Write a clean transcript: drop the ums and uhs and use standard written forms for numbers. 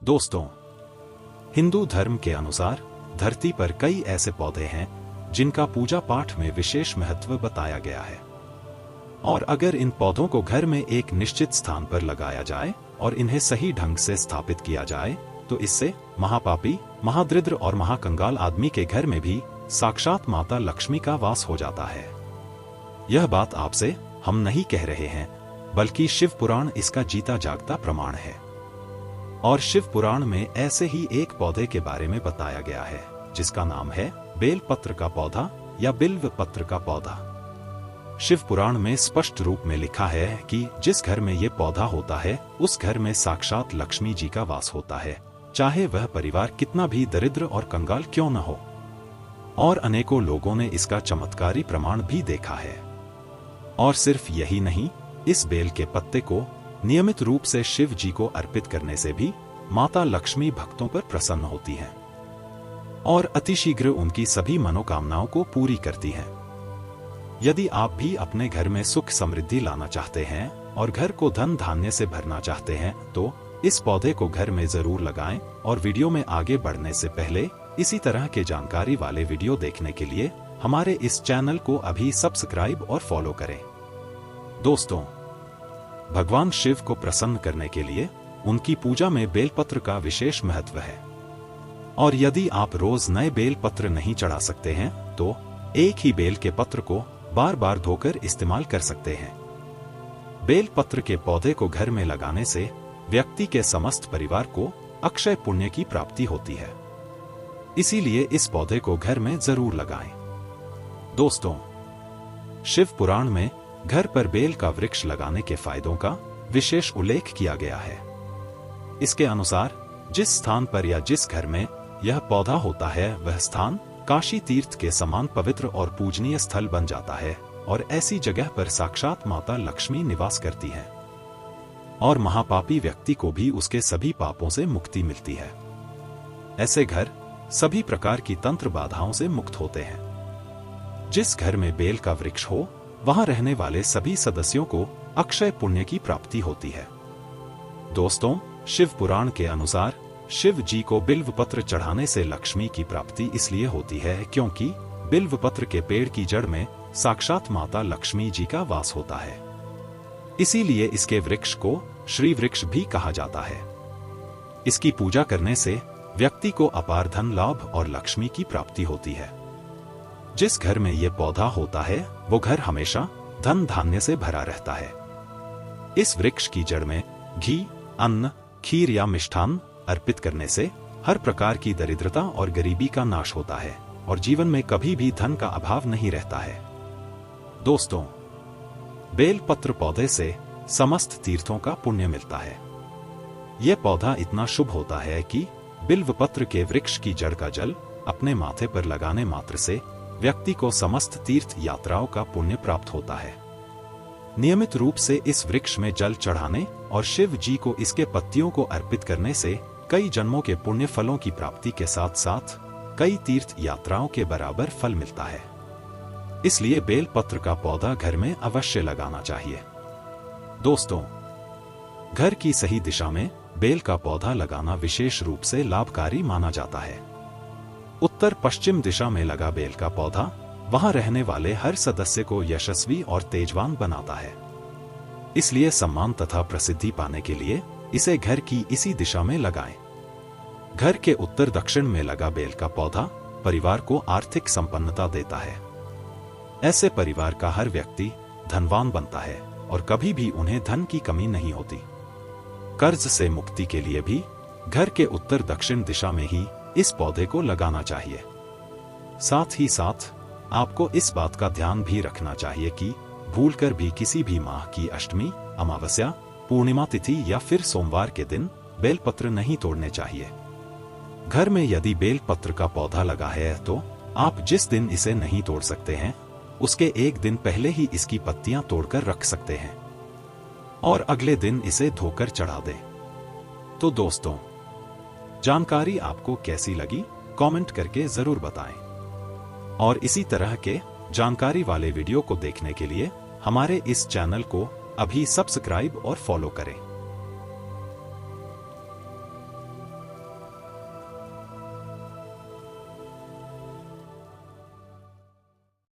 दोस्तों, हिंदू धर्म के अनुसार धरती पर कई ऐसे पौधे हैं जिनका पूजा पाठ में विशेष महत्व बताया गया है। और अगर इन पौधों को घर में एक निश्चित स्थान पर लगाया जाए और इन्हें सही ढंग से स्थापित किया जाए तो इससे महापापी, महादरिद्र और महाकंगाल आदमी के घर में भी साक्षात माता लक्ष्मी का वास हो जाता है। यह बात आपसे हम नहीं कह रहे हैं, बल्कि शिव पुराण इसका जीता जागता प्रमाण है। और शिव पुराण में ऐसे ही एक पौधे के बारे में बताया गया है जिसका नाम है बेल पत्र का पौधा या बिल्व पत्र का पौधा। शिव पुराण में स्पष्ट रूप में लिखा है कि जिस घर में ये पौधा होता है उस घर में साक्षात लक्ष्मी जी का वास होता है, चाहे वह परिवार कितना भी दरिद्र और कंगाल क्यों न हो। और अनेकों लोगों ने इसका चमत्कारी प्रमाण भी देखा है। और सिर्फ यही नहीं, इस बेल के पत्ते को नियमित रूप से शिव जी को अर्पित करने से भी माता लक्ष्मी भक्तों पर प्रसन्न होती हैं और अतिशीघ्र उनकी सभी मनोकामनाओं को पूरी करती हैं। यदि आप भी अपने घर में सुख समृद्धि लाना चाहते हैं और घर को धन धान्य से भरना चाहते हैं तो इस पौधे को घर में जरूर लगाएं। और वीडियो में आगे बढ़ने से पहले इसी तरह के जानकारी वाले वीडियो देखने के लिए हमारे इस चैनल को अभी सब्सक्राइब और फॉलो करें। दोस्तों, भगवान शिव को प्रसन्न करने के लिए उनकी पूजा में बेलपत्र का विशेष महत्व है। और यदि आप रोज नए बेल पत्र नहीं चढ़ा सकते हैं तो एक ही बेल के पत्र को बार बार धोकर इस्तेमाल कर सकते हैं। बेल पत्र के पौधे को घर में लगाने से व्यक्ति के समस्त परिवार को अक्षय पुण्य की प्राप्ति होती है, इसीलिए इस पौधे को घर में जरूर लगाएं। दोस्तों, शिव पुराण में घर पर बेल का वृक्ष लगाने के फायदों का विशेष उल्लेख किया गया है। इसके अनुसार जिस स्थान पर या जिस घर में यह पौधा होता है वह स्थान काशी तीर्थ के समान पवित्र और पूजनीय स्थल बन जाता है और ऐसी जगह पर साक्षात माता लक्ष्मी निवास करती है और महापापी व्यक्ति को भी उसके सभी पापों से मुक्ति मिलती है। ऐसे घर सभी प्रकार की तंत्र बाधाओं से मुक्त होते हैं। जिस घर में बेल का वृक्ष हो वहां रहने वाले सभी सदस्यों को अक्षय पुण्य की प्राप्ति होती है। दोस्तों, शिव पुराण के अनुसार शिव जी को बिल्व पत्र चढ़ाने से लक्ष्मी की प्राप्ति इसलिए होती है क्योंकि बिल्व पत्र के पेड़ की जड़ में साक्षात माता लक्ष्मी जी का वास होता है। इसीलिए इसके वृक्ष को श्री वृक्ष भी कहा जाता है। इसकी पूजा करने से व्यक्ति को अपार धन लाभ और लक्ष्मी की प्राप्ति होती है। जिस घर में यह पौधा होता है वो घर हमेशा धन धान्य से भरा रहता है। इस वृक्ष की जड़ में घी, अन्न, खीर या मिष्ठान अर्पित करने से हर प्रकार की दरिद्रता और गरीबी का नाश होता है और जीवन में कभी भी धन का अभाव नहीं रहता है। दोस्तों, बेल पत्र पौधे से समस्त तीर्थों का पुण्य मिलता है। यह पौधा इतना शुभ होता है कि बिल्व पत्र के वृक्ष की जड़ का जल अपने माथे पर लगाने मात्र से व्यक्ति को समस्त तीर्थ यात्राओं का पुण्य प्राप्त होता है। नियमित रूप से इस वृक्ष में जल चढ़ाने और शिव जी को इसके पत्तियों को अर्पित करने से कई जन्मों के पुण्य फलों की प्राप्ति के साथ साथ कई तीर्थ यात्राओं के बराबर फल मिलता है। इसलिए बेल पत्र का पौधा घर में अवश्य लगाना चाहिए। दोस्तों, घर की सही दिशा में बेल का पौधा लगाना विशेष रूप से लाभकारी माना जाता है। उत्तर पश्चिम दिशा में लगा बेल का पौधा वहां रहने वाले हर सदस्य को यशस्वी और तेजवान बनाता है। इसलिए सम्मान तथा प्रसिद्धि पाने के लिए इसे घर की इसी दिशा में लगाएं। घर के उत्तर दक्षिण में लगा बेल का पौधा परिवार को आर्थिक संपन्नता देता है। ऐसे परिवार का हर व्यक्ति धनवान बनता है और कभी भी उन्हें धन की कमी नहीं होती। कर्ज से मुक्ति के लिए भी घर के उत्तर दक्षिण दिशा में ही इस पौधे को लगाना चाहिए। साथ ही साथ आपको इस बात का ध्यान भी रखना चाहिए कि भूलकर भी किसी भी माह की अष्टमी, अमावस्या, पूर्णिमा तिथि या फिर सोमवार के दिन बेलपत्र नहीं तोड़ने चाहिए। घर में यदि बेलपत्र का पौधा लगा है तो आप जिस दिन इसे नहीं तोड़ सकते हैं उसके एक दिन पहले ही इसकी पत्तियां तोड़कर रख सकते हैं और अगले दिन इसे धोकर चढ़ा दें। तो दोस्तों, जानकारी आपको कैसी लगी कमेंट करके जरूर बताएं और इसी तरह के जानकारी वाले वीडियो को देखने के लिए हमारे इस चैनल को अभी सब्सक्राइब और फॉलो करें।